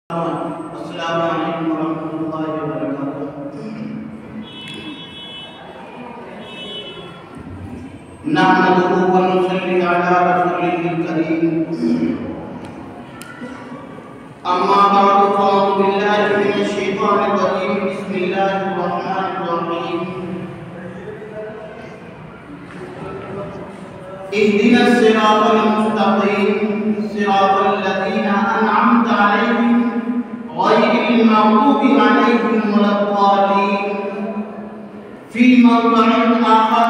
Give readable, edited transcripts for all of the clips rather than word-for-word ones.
अस्सलामु अलैकुम वरहमतुल्लाहि वबरकातुहू। नहमदुहु व नुसल्ली अला रसूलिहिल करीम। अम्मा बअद फ़अऊज़ु बिल्लाहि मिनश शैतानिर रजीम। बिस्मिल्लाहिर रहमानिर रहीम। इहदिनस सिरातल मुस्तक़ीम सिरातल लज़ीना अनअमत अलैहिम गैरिल मग़दूबि अलैहिम वलद्दालीन। फ़ी मौज़िइन आख़र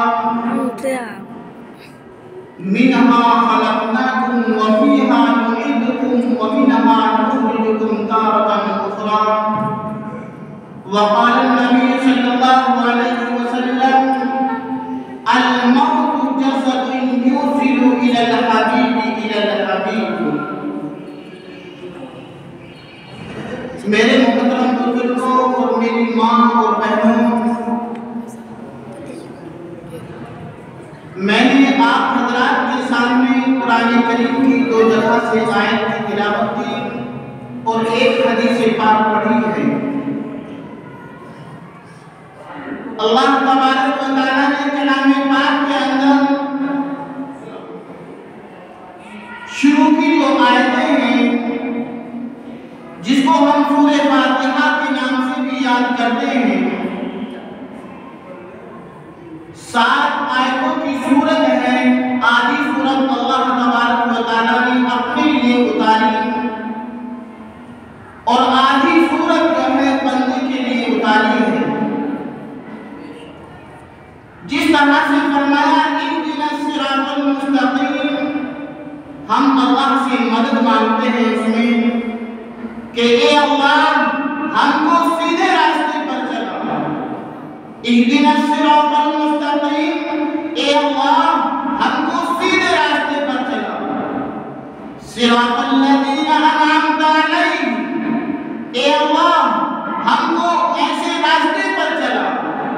मिन्हा ख़लक़नाकुम व फ़ीहा नुईदुकुम व मिन्हा नुख़रिजुकुम तारतन उख़रा। व क़ाल नबी सल्लल्लाहु अलैहि वसल्लम अल मौतु जसदुन युसिलु इलल हबीबि इलल हबीब। मेरे मोहतरम बुजुर्गों और मेरी माँ और बहनों, मैंने आप हज़रात के सामने कुरान करीम की दो जगह से आयत की तिलावत की और एक हदीस पाक पढ़ी है। अल्लाह तबारक व तआला ने कलाम पाक के अंदर शुरू की जो आयतें हैं, जिसको हम सूरे फातिहा के नाम से भी याद करते हैं, 7 आयतों की सूरत है। आधी सूरत अल्लाह तबारक व तआला ने अपने लिए उतारी और आधी सूरत जो है बंदे के लिए उतारी है। जिस तरह से फरमाया इहदिनस सिरातल मुस्तक़ीम, हम अल्लाह से मदद मांगते हैं इसमें कि ए अल्लाह हमको सीधे रास्ते पर चला। इहदिनस सिरातल मुस्तक़ीम, ए अल्लाह हमको सीधे रास्ते पर चला। सिरातल लज़ीना अनअमत अलैहिम, ए अल्लाह हमको ऐसे रास्ते पर चला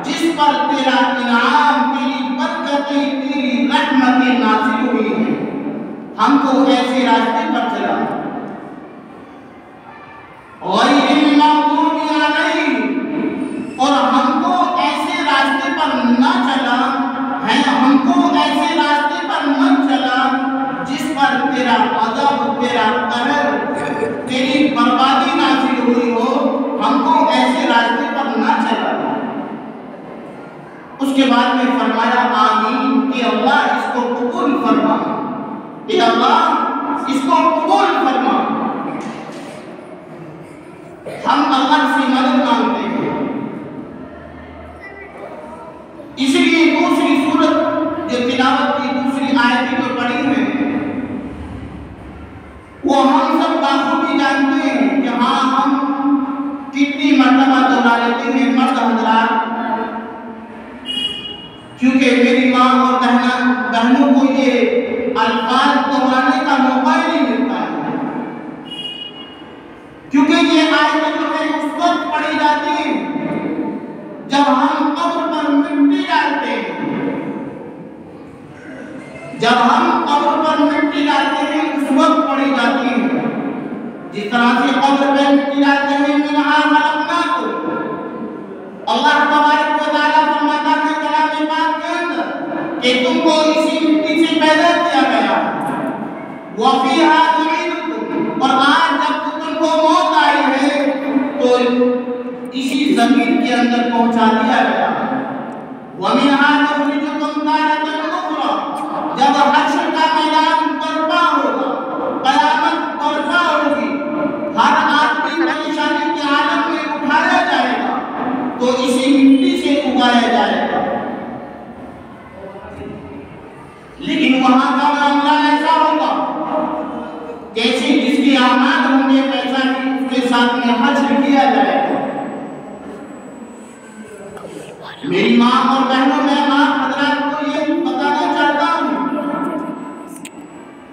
जिस पर तेरा इनाम, तेरी बरकतें, तेरी रहमतें नाज़िल हुई हैं। हमको ऐसे रास्ते पर चला। गैरिल मग़दूबि अलैहिम, और हमको ऐसे रास्ते पर न चला है, हमको ऐसे रास्ते पर मत चला जिस पर तेरा अज़ब, तेरा कहर, तेरी बर्बादी नाज़िल हुई हो। हमको ऐसे रास्ते पर न चला। उसके बाद में फरमाया आमीन, कि अल्लाह इसको कबूल फरमा, कि अल्लाह इसको कबूल फरमा। हम अल्लाह से मदद मांगते हैं। इसलिए दूसरी सूरत जो तिलावत की दूसरी आयत जो पढ़ी है, वो हम सब बाखूबी जानते हैं कि हाँ, हम कितनी मर्तबा दोहरा लेते हैं मर्द हज़रात, क्योंकि मेरी माँ और बहनों को ये अल्फाज दोहराने का मौका ही नहीं मिलता है। क्योंकि ये आयतें जो है उस वक्त पढ़ी जाती है जब हम कब्र पर मिट्टी डालते हैं। जब हम कब्र पर मिट्टी डालते हैं उस वक्त पढ़ी जाती है। जिस तरह से कब्र पर मिट्टी डालते हैं, मिन्हा खलक़नाकुम, अल्लाह तबारक व तआला फरमाता है कलाम पाक के अंदर कि तुमको इसी मिट्टी से पैदा किया गया, व फ़ीहा नुईदुकुम, और आज जब तुमको मौत आई है तो इसी जमीन के अंदर पहुंचा दिया गया। व मिन्हा नुख़रिजुकुम तारतन उख़रा, जब हश्र का मैदान बर्पा होगा, क़यामत बर्पा होगी, हर आदमी परेशानी के आलम में उठाया जाएगा तो इसी मिट्टी से उगाया जाएगा। लेकिन वहां का मामला ऐसा होगा जैसे जिसके आमाल होंगे वैसा ही उसके साथ में हश्र किया जाएगा। मेरी माँ और बहनों, मैं आप हज़रात को ये बताना चाहता हूँ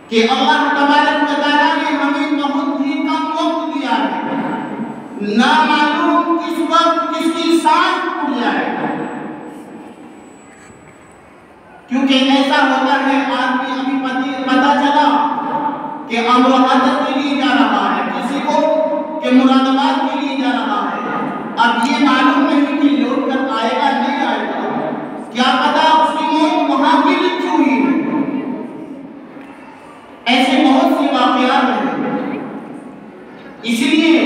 कि अल्लाह तबारक व तआला ने हमें बहुत ही कम वक्त दिया है। ना मालूम किस वक्त किसकी सांस टूट जाएगा। क्योंकि ऐसा होता है, आदमी अभी पता चला कि अमर हजर के लिए जा रहा है, किसी को कि मुरादाबाद के लिए जा रहा है, अब ये मालूम नहीं कि लौट कर आएगा नहीं आएगा, क्या पता उसकी मौत वहां भी लिखी हुई है। ऐसे बहुत सी वाकयात हैं। इसलिए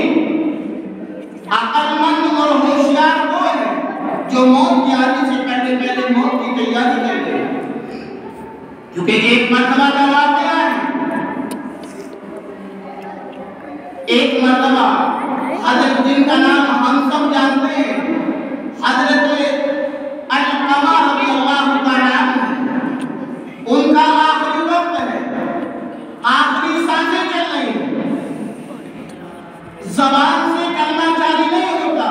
अक्लमंद और होशियार वो है जो मौत के आने से पहले पहले मौत की तैयारी कर ले, क्योंकि एक मरतबा का वाकया है। एक मरतबा हजरत, जिनका नाम हम सब जानते हैं, हजरत अलकमा रज़ियल्लाहु ताला अन्हु, उनका आखिरी वक्त है, आखिरी सांसें चल रही हैं, ज़बान से कलमा जारी नहीं होता,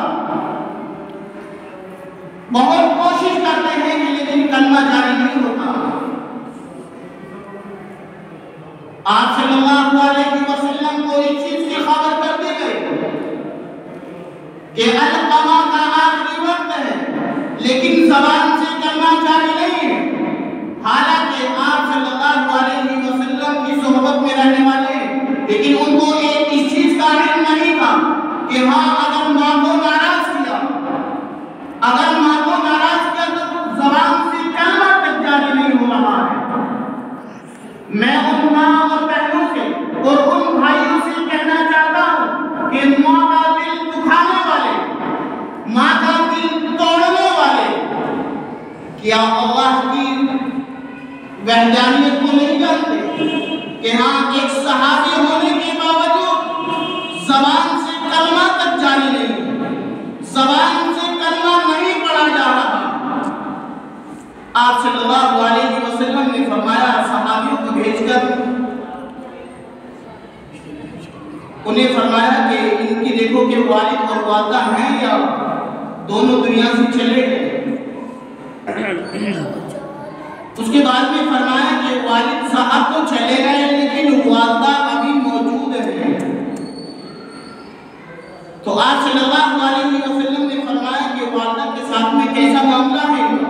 बहुत कोशिश करते हैं कि लेकिन कलमा जारी नहीं होता। आप सल्लल्लाहु अलैहि वसल्लम को इस चीज की खबर कर दी गई कि अलकमा का आखिरी वक्त है, लेकिन ज़बान से कलमा जारी नहीं है। हालांकि आप सल्लल्लाहु अलैहि वसल्लम की सोहबत में रहने वाले, लेकिन उनको एक इस चीज का इल्म नहीं था कि हाँ, अगर माँ को नाराज किया, अगर माँ को नाराज किया तो ज़बान से कलमा तक जारी नहीं हो रहा है। मैं उन माँ और बहनों से और उन भाइयों से कहना चाहता हूँ कि माँ का दिल दुखाने वाले, माँ का दिल तोड़ने वाले, क्या अल्लाह की वहदानियत को नहीं जानते कि हाँ, एक सहाबी होने के बावजूद ज़बान से कलमा तक जारी नहीं, ज़बान से कलमा नहीं पढ़ा जा रहा। आप सल्लल्लाहु अलैहि वसल्लम ने फरमाया, सहाबियों को भेजकर उन्हें फरमाया कि इनकी देखो कि वालिद और वालिदा हैं या दोनों दुनिया से चले गए। उसके बाद में फरमाया कि वालिद साहब तो चले गए, लेकिन वालिदा अभी मौजूद है। तो आप सल्लल्लाहु अलैहि वसल्लम ने फरमाया कि वालिदा के साथ में कैसा मामला है इनका?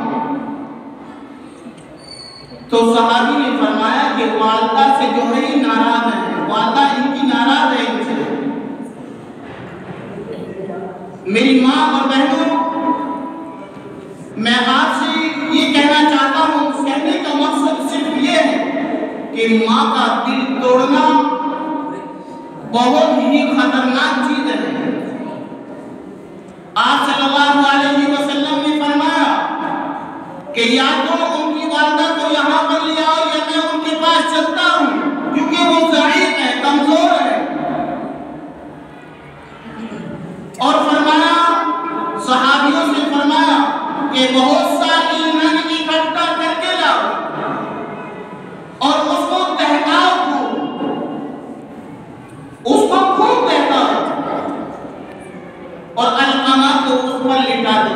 तो सहाबी ने फरमाया कि वालिदा से जो है नाराज है, वालिदा इनकी नाराज है इनसे। मेरी माँ और बहनों, मैं आपसे ये कहना चाहता हूँ, कहने का मकसद सिर्फ ये है कि माँ का दिल तोड़ना बहुत ही खतरनाक चीज है। आप सल्लल्लाहु अलैहि वसल्लम ने फरमाया कि या तो उनकी वालिदा को यहाँ पर ले आओ या मैं उनके पास चलता हूँ, क्योंकि वो ज़ईफ़ है, कमजोर है। और फरमाया, सहाबियों से फरमाया कि बहुत सा ईंधन इकट्ठा करके लाओ और उसको दहकाओ, उसको खूब दहकाओ और अलकमा को उस पर लिटा दो।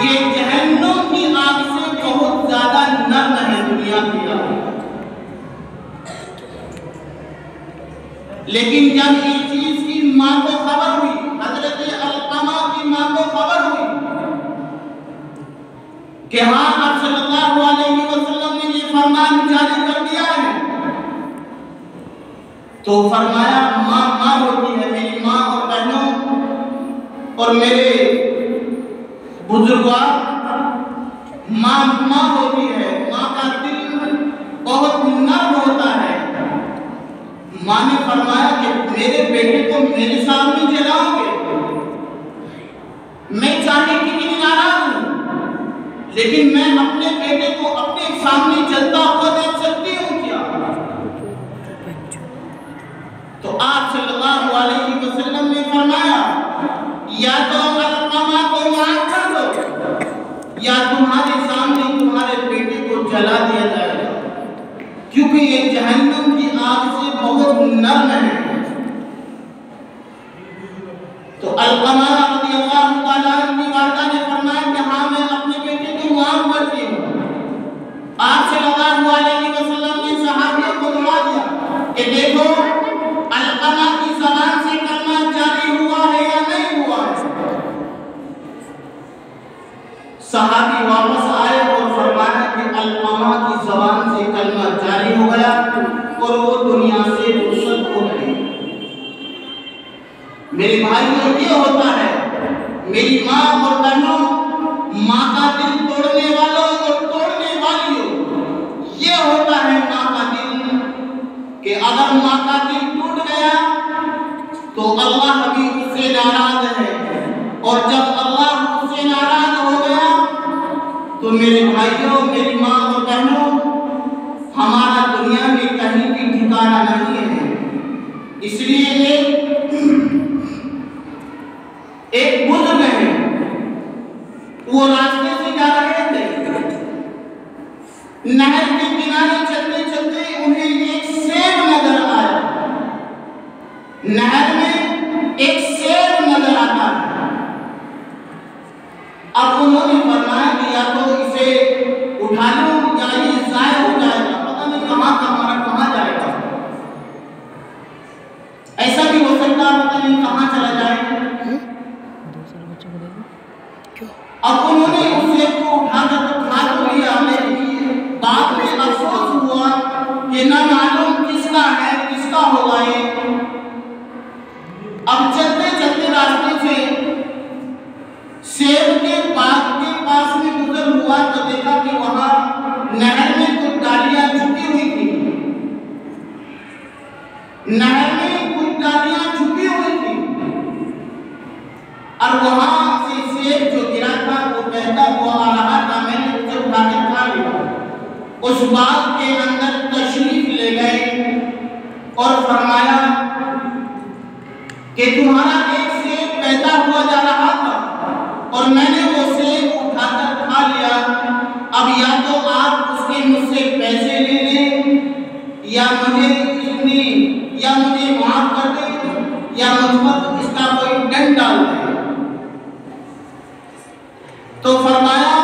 ये जहन्नुम की आग से बहुत ज्यादा नर्म है दुनिया की आग। लेकिन जब इस चीज की माँ को खबर हुई, हजरत अलकमा की माँ को खबर हुई कि हाँ, आप सल्लल्लाहु अलैहि वसल्लम ने ये फरमान जारी कर दिया है, तो फरमाया, माँ माँ होती है, मेरी माँ और बहनों और मेरे बुजुर्गों, माँ माँ होती है, माँ का दिल बहुत नर्म होता है। माँ ने फरमाया कि मेरे बेटे को मेरे सामने जलाओगे, मैं चाहे कितनी नाराज हूँ, लेकिन मैं अपने बेटे को अपने सामने जलता हुआ देख सकती हूँ क्या? तो आप सल्लल्लाहु अलैहि वसल्लम ने फरमाया, या तो अलकमा को मार कर दो या तुम्हारे सामने तुम्हारे बेटे को जला दिया जाएगा, क्योंकि ये जहन्नुम की आग से बहुत नर्म है। तो अलकमा रज़ियल्लाहु ताला अन्हु की वालिदा ने फरमाया कि हाँ, मैं अपने बेटे को माफ करती हूँ। आप सल्लल्लाहु अलैहि वसल्लम ने सहाबियों को दुआ दिया कि देखो अलकमा की ज़बान से कलमा जारी हुआ है या नहीं हुआ है। सहाबी वापस आए और फरमाया कि अलकमा की ज़बान से कलमा जारी हो गया और वो दुनिया से रुखसत हो गई। मेरे भाइयों, ये होता है मेरी माँ और बहनों, माँ का दिल तोड़ने वालों और तोड़ने वालियों, ये होता है माँ का दिल, कि अगर माँ का दिल टूट गया तो अल्लाह भी उससे नाराज है, और जब अल्लाह उससे नाराज हो गया तो मेरे भाइयों, मेरी माँ और बहनों, हमारा दुनिया में कहीं भी ठिकाना नहीं है। इसलिए एक बुजुर्ग है, वो रास्ते से जा रहे थे, नहर के किनारे चलते चलते उन्हें एक सेब नजर आया। नहर में एक सेब नजर आता है। अब उन्होंने फरमाया कि या तो इसे उठा लो या ये ज़ाया हो जाएगा, पता नहीं कहाँ जाएगा। ऐसा भी हो सकता है, पता नहीं कहाँ चला जाए। अब उन्होंने उस सेब को उठाकर तो खा तो लिया, लेकिन बाद में अफसोस हुआ कि न मालूम किसका है, किसका होगा ये। अब चलते चलते रास्ते से सेब के बाग के पास में गुजर हुआ तो देखा कि वहां नहर में कुछ डालियां झुकी हुई थी। नहर में कुछ डालियां झुकी हुई थी और वहां से सेब जो गिरा था वो बहता हुआ आ रहा था। मैंने उसे उठाकर खा लिया। उस बाग के अंदर तशरीफ ले गए और फरमाया कि तुम्हारा एक सेब बहता हुआ जा रहा था और मैंने वो सेब उठाकर खा लिया। अब या तो आप उसके मुझसे पैसे ले लें या मुझे माफ कर दें या मुझ पर इसका कोई दंड डाल दें। तो फरमाया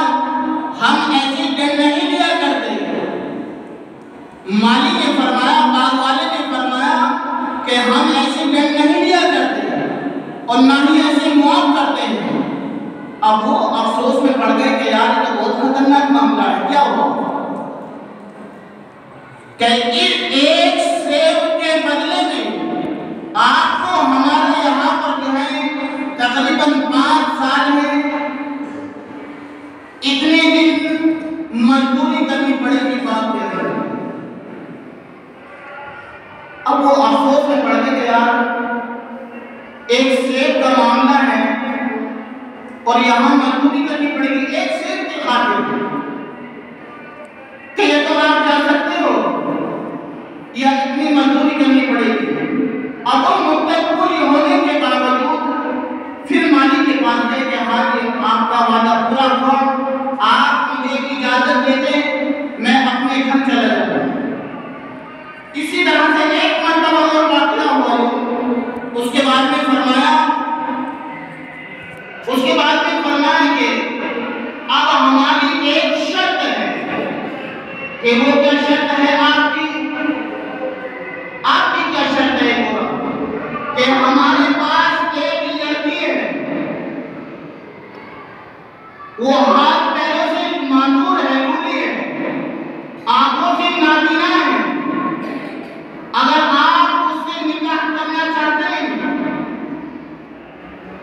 हम ऐसे दंड नहीं लिया करते। माली ने फरमाया, बाग वाले ने फरमाया कि हम ऐसे दंड नहीं लिया करते और ना ही ऐसे माफ करते हैं। अब वो अफसोस में पड़ गए कि यार तो बहुत खतरनाक मामला है। क्या हुआ कि एक सेब के बदले में आपको हमारे यहाँ पर जो है तकरीबन 5 साल में इतने दिन मजदूरी करनी पड़ेगी। बात कह रहे हैं। अब वो अफसोस में पड़ गए कि यार एक सेब का मामला है और यहाँ मजदूरी करनी पड़ेगी एक सेब के खातिर। क्या तो आप जा सकते हो या इतनी मजदूरी करनी पड़ेगी। अब वो मुत्तक़ी होने के बावजूद फिर मालिक के पास गए कि हाँ ये आपका वादा पूरा हुआ, आप मुझे इजाजत दे दें, मैं अपने घर चला जाऊँ। इसी तरह से एक मरतबा और वाक़या हुआ। उसके बाद में फरमाया कि अब हमारी एक शर्त है। कि वो क्या शर्त है आपकी क्या शर्त है? वो कि हमारे पास एक लड़की है, वो हाथ पैरों से मानूर है, बूढ़ी है, आंखों से नाबीना है। अगर आप उससे निकाह करना चाहते हैं,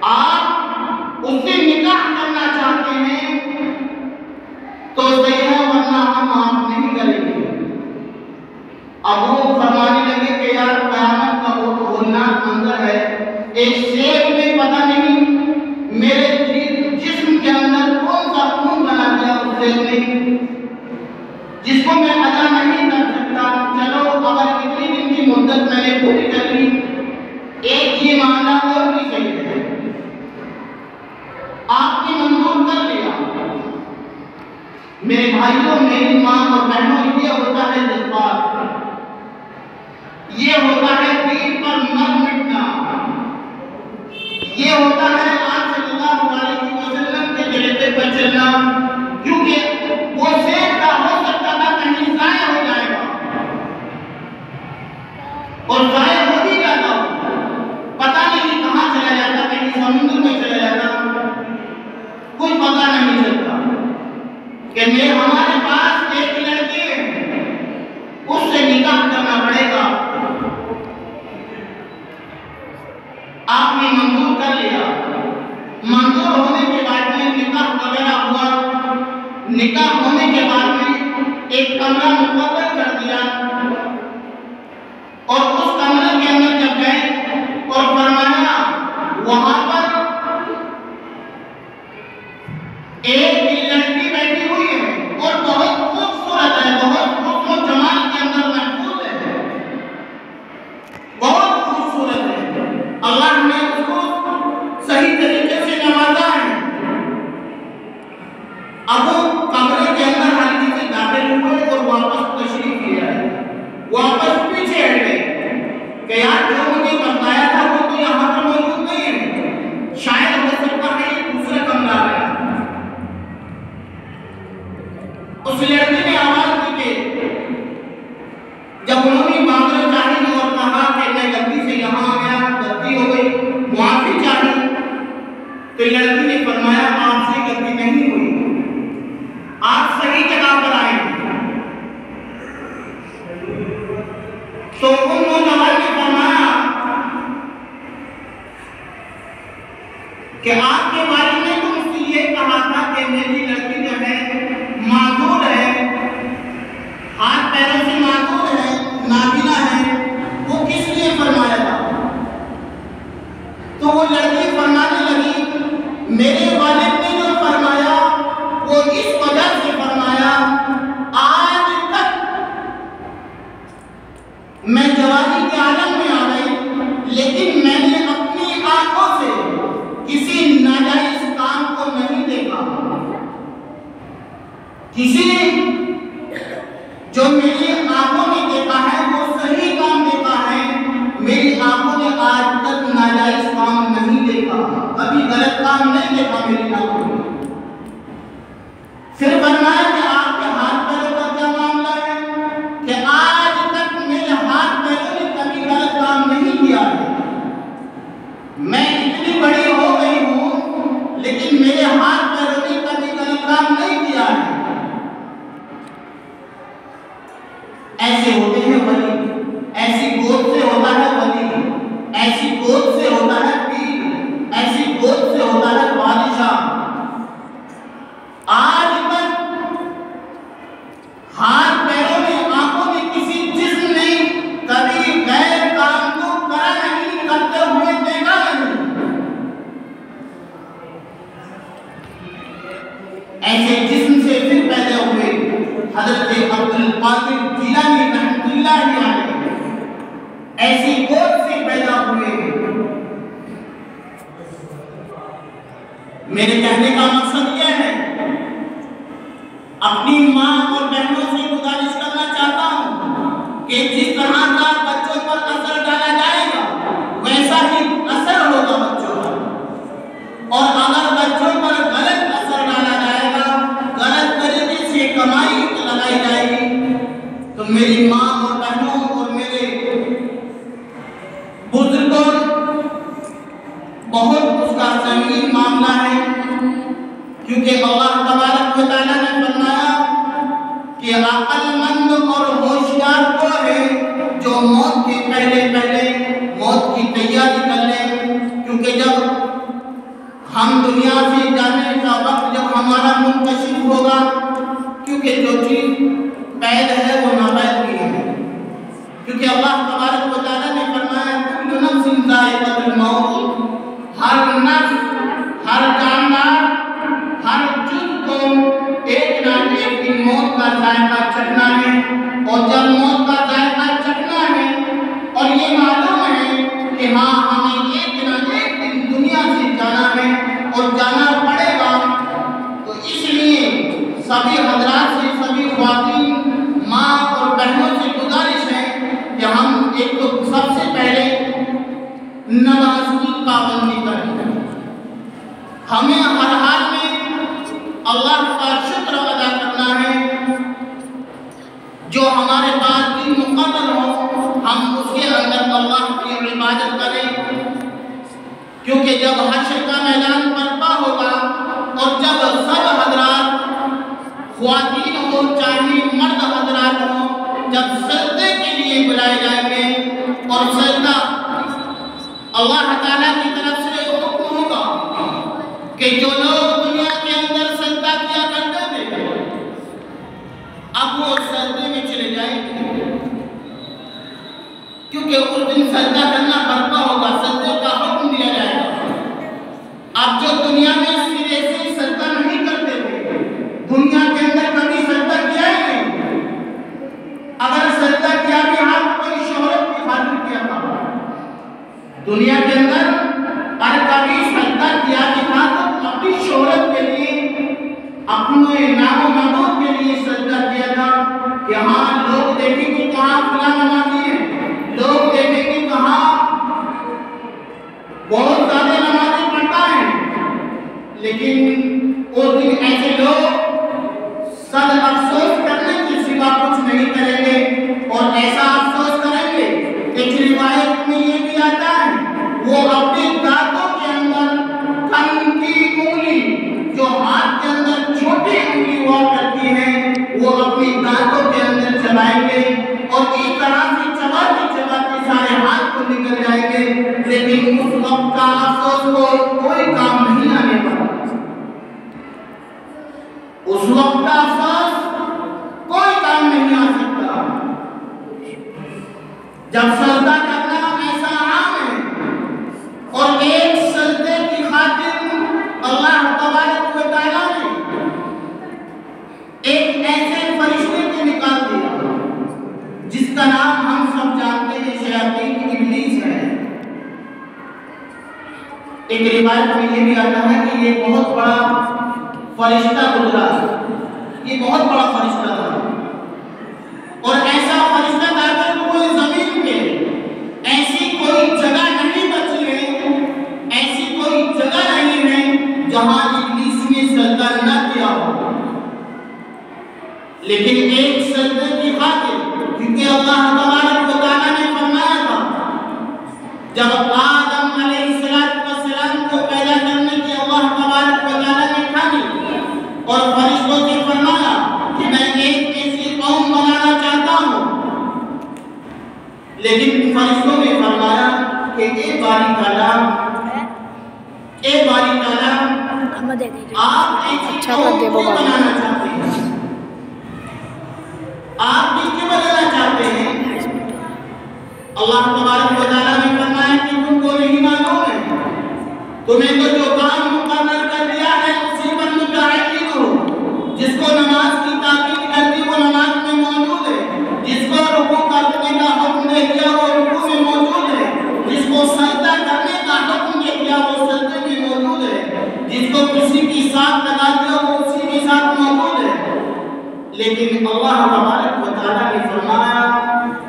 आप उससे निकाह करना चाहते हैं तो सही है, वरना हम माफ नहीं करेंगे। अब वो फरमाने लगे कि यार क़यामत का वो होलनाक मंजर है। एक सेब में पता नहीं मेरे जिस्म के अंदर कौन सा खून बना दिया उस सेब ने, जिसको मैं अदा नहीं कर सकता। चलो अगर इतनी दिन की मुद्दत मैंने पूरी कर ली, एक ये मामला और भी सही है, आपने मंजूर कर लिया। मेरे भाइयों, मेरी माँ और बहनों, ये होता है जज्बात, ये होता है दिल पर मर मिटना, ये होता है आप सल्लल्लाहु अलैहि वसल्लम के तरीके पर चलना। क्योंकि वो सेब का हो सकता था कहीं ज़ाया हो जाएगा और ज़ाया हो भी जाता, पता नहीं कहाँ चला जाता, कहीं समुद्र में चला जाता, कुछ पता नहीं चलता। कि मैं हमारे पास एक लड़की है, उससे निकाह करना पड़ेगा। आपने मंजूर कर लिया। मंजूर होने के बाद में निकाह वगैरह हुआ। निकाह होने के बाद में एक कमरा मुकर्रर कर दिया और उस कमरे के अंदर जब गए और फरमाया वहां पर एक लड़की बैठी हुई है और बहुत खूबसूरत है, बहुत खूबसूरत जमाल के अंदर महफूज है, बहुत खूबसूरत है। अल्लाह ने उसको सही तरीके से नवाजा है। अब वो कमरे के अंदर हल्की से दाखिल हुए और वापस तशरीफ ले आए, वापस पीछे हट गए कि यार जो मुझे बताया था वो तो यहाँ पर मौजूद नहीं है, शायद हो सकता है ये दूसरा कमरा है। उस लड़की ने आवाज दी कि जब उन्होंने मांगना चाही और कहा कि मैं गलती से यहाँ आ गया, गलती हो गई, माफी चाही, तो लड़की ने फरमाया आपसे गलती नहीं हुई, आप सही जगह पर आए। तो उन नौजवान ने फरमाया कि आपके बारे में तो मुझसे ये कहा था कि मेरी लड़की जो है माजूर है, हाथ पैरों से माजूर है, नाबिना है, वो किस लिए फरमाया था? तो वो लड़की फरमाने लगी मेरे वालिद ने जो फरमाया वो इस वजह से फरमाया, आज तक मैं जवानी के आलम में आ गई लेकिन मैंने अपनी आंखों से किसी नाजायज काम को नहीं देखा। किसी जो मेरी आंखों ने देखा है वो सही काम देखा है, मेरी आंखों ने आज तक नाजायज काम नहीं देखा, कभी गलत काम नहीं देखा मेरी आंखों ने। फिर फरमाया कि आपके हाथ पैरों का क्या मामला है कि आज तक मेरे हाथ पैरों ने कभी गलत काम नहीं किया है, मैं इतनी बड़ी हो गई हूँ लेकिन मेरे हाथ पैरों ने कभी गलत काम नहीं किया है। ऐसे होते हैं वली, ऐसी गोद से होता है वली, ऐसी गोद से होता है पीर, ऐसी गोद से होता है बादशाह। आज तक हाथ पैरों में, आंखों में किसी जिस्म ने कभी गैर काम को करा नहीं, करते हुए देखा नहीं। ऐसे जिस्म से फिर पैदा हुए हजरत अब्दुल कादिर जिलानी रहमतुल्लाह अलैह, ऐसी गोद से पैदा हुए। मेरे कहने का मकसद यह है, अपनी माँ और बहनों से गुजारिश करना चाहता हूँ कि जिस तरह का बच्चों पर असर डाला जाएगा वैसा ही असर होगा बच्चों पर, और अगर बच्चों पर गलत असर डाला जाएगा, गलत तरीके से कमाई लगाई जाएगी, तो मेरी माँ और बहनों और मेरे बुजुर्गों बहुत उसका संगीन मामला है। क्योंकि अल्लाह तबारक व तआला ने फरमाया कि अक्लमंद और होशियार वो है जो मौत के पहले पहले मौत की तैयारी कर ले। क्योंकि जब हम दुनिया से जाने का वक्त जब हमारा मुंतशिर होगा, क्योंकि जो चीज पैद है वो नापैद भी है, क्योंकि अल्लाह तबारक व तआला ने फरमाया कुल्लु नफ्सिन ज़ाइक़तुल मौत, हर नफ्स, हर जानदार, हर चीज को एक ना एक दिन मौत का जायका चखना है। और जब मौत का जायका चखना है और ये मालूम है कि हाँ हमें एक ना एक दिन दुनिया से जाना है और जाना पड़ेगा, तो इसलिए सभी हजरात से, सभी ख्वातीन माँ और बहनों से गुजारिश है कि हम एक तो सबसे पहले नमाज की पाबंदी करें। हमें हर हाल में अल्लाह का शुक्र अदा करना है, जो हमारे पास दिन मुकम्मल हो हम उसके अंदर अल्लाह की इबादत करें। क्योंकि जब हश्र का मैदान बर्पा होगा और जब सब हजरात, ख्वातीन हो चाहे मर्द हजरात हो, जब सजदे के लिए बुलाए जाएंगे और सजदा अल्लाह ताला की तरफ से हुक्म होगा कि जो लोग दुनिया के अंदर सजदा किया करते थे अब वो सजदे में चले जाएंगे, क्योंकि उस दिन सजदा करना बरपा होगा, सजदे का हुक्म दिया जाएगा। अब जो दुनिया में सिरे से सजदा नहीं करते थे, दुनिया के अंदर कभी सजदा किया ही नहीं, अगर सजदा किया भी हाथ कोई शोहरत की खातिर किया था दुनिया के अंदर, और कभी सजदा किया कि था तो अपनी शोहरत के लिए, अपने नाम महबूब के लिए सजदा किया था कि हाँ लोग देखेंगे कहाँ फला नमाजी है, लोग देखेंगे कहाँ बहुत ज्यादा नमाज़ें पढ़ता है। लेकिन उस दिन ऐसे लोग सद अफसोस करने के सिवा कुछ नहीं करेंगे और ऐसा अफसोस करेंगे। एक रिवायत में ये भी आता है वो अपने दांतों के अंदर कन की उंगली जो हाथ के अंदर छोटी उंगली हुआ करती है वो अपने दांतों के अंदर चबाएंगे और इस तरह से चबाते चबाते सारे हाथ को निकल जाएंगे, लेकिन उस वक्त का अफसोस को कोई काम नहीं आने वाला। उस वक्त का अफसोस कोई काम नहीं आ सकता। जब सजदा करना ऐसा आम है और एक सजदे की खातिर अल्लाह तबारक व तआला ने एक ऐसे फरिश्ते को निकाल दिया जिसका नाम हम सब जानते हैं, शयातीन इब्लीस है। एक रिवायत में ये भी आता है कि ये बहुत बड़ा फरिश्ता गुजरा, ये बहुत बड़ा फरिश्ता था और ऐसा फरिश्ता था कि पूरी जमीन पे ऐसी कोई जगह नहीं बची है, ऐसी कोई जगह नहीं है जहां इब्लीस ने सजदा न किया हो। लेकिन एक सजदे की खातिर, क्योंकि अल्लाह तबारक व तआला ने फरमाया था जब आदम अलैहिस्सलाम को पैदा करने की अल्लाह तबारक व तआला ने ठानी और फरिश्तों से फरमाया कि मैं एक ऐसी कौम बनाना चाहता हूँ, लेकिन फरिश्तों ने फरमाया कि ए बारी ताला आप ऐसी कौम को बनाना चाहते हैं, आप किसके बनाना चाहते हैं? अल्लाह तबारक व तआला ने फरमाया कि तुमको नहीं मालूम है, तुम्हें तो जो काम मुकर्रर कर दिया है उसी पर मुतअक्किद हो। जिसको नमाज की ताकीद कर दी वो नमाज में मौजूद है, जिसको रुकू करने का हुक्म दे दिया वो रुकू में मौजूद है, जिसको सजदा करने का हुक्म दे दिया वो सजदे में मौजूद है, जिसको किसी की साथ लगा दिया वो उसी के साथ मौजूद है। लेकिन अल्लाह तबारक व तआला ने फरमाया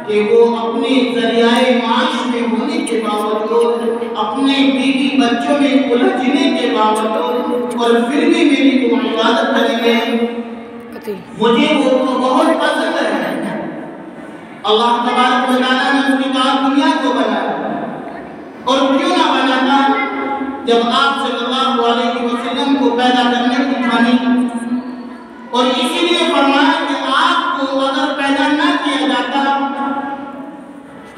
कि वो अपने ज़रियाए माश में होने के बावजूद, अपने बीवी बच्चों में उलझने के बावजूद और फिर भी मेरी वो इबादत करेंगे, मुझे वो बहुत पसंद है। अल्लाह तबारक व तआला ने उसके बाद दुनिया को बनाया और क्यों ना बनाता जब आप सल्लल्लाहु अलैहि वसल्लम को पैदा करने की ठानी और इसीलिए फरमाया कि आपको अगर पैदा न किया जाता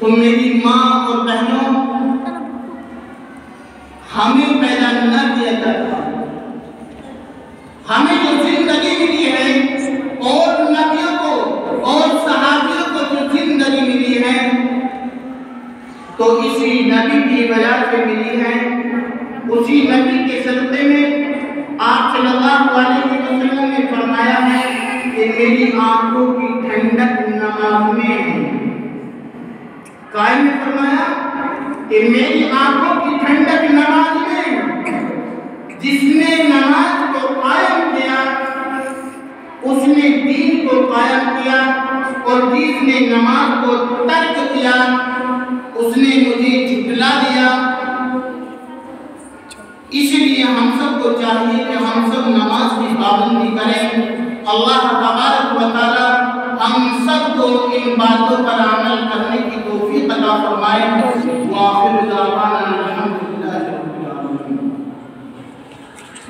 तो मेरी माँ और बहनों हमें पैदा न किया जाता। हमें जो जिंदगी मिली है और नबियों को और सहाबियों को जो जिंदगी मिली है तो इसी नबी की वजह से मिली है। उसी नबी के सदक़े में आप सल्लल्लाहु अलैहि वसल्लम ने फरमाया है कि मेरी आंखों की ठंडक नमाज में है। कायम ने फरमाया कि मेरी आंखों की ठंडक नमाज में, जिसने नमाज को कायम किया उसने दीन को कायम किया और जिसने नमाज को तर्क किया उसने मुझे झुठला दिया। इसलिए हम सबको चाहिए कि हम सब नमाज की पाबंदी करें। अल्लाह तबारक व तआला हम सबको इन बातों पर अमल करने की तौफीक अता फरमाए।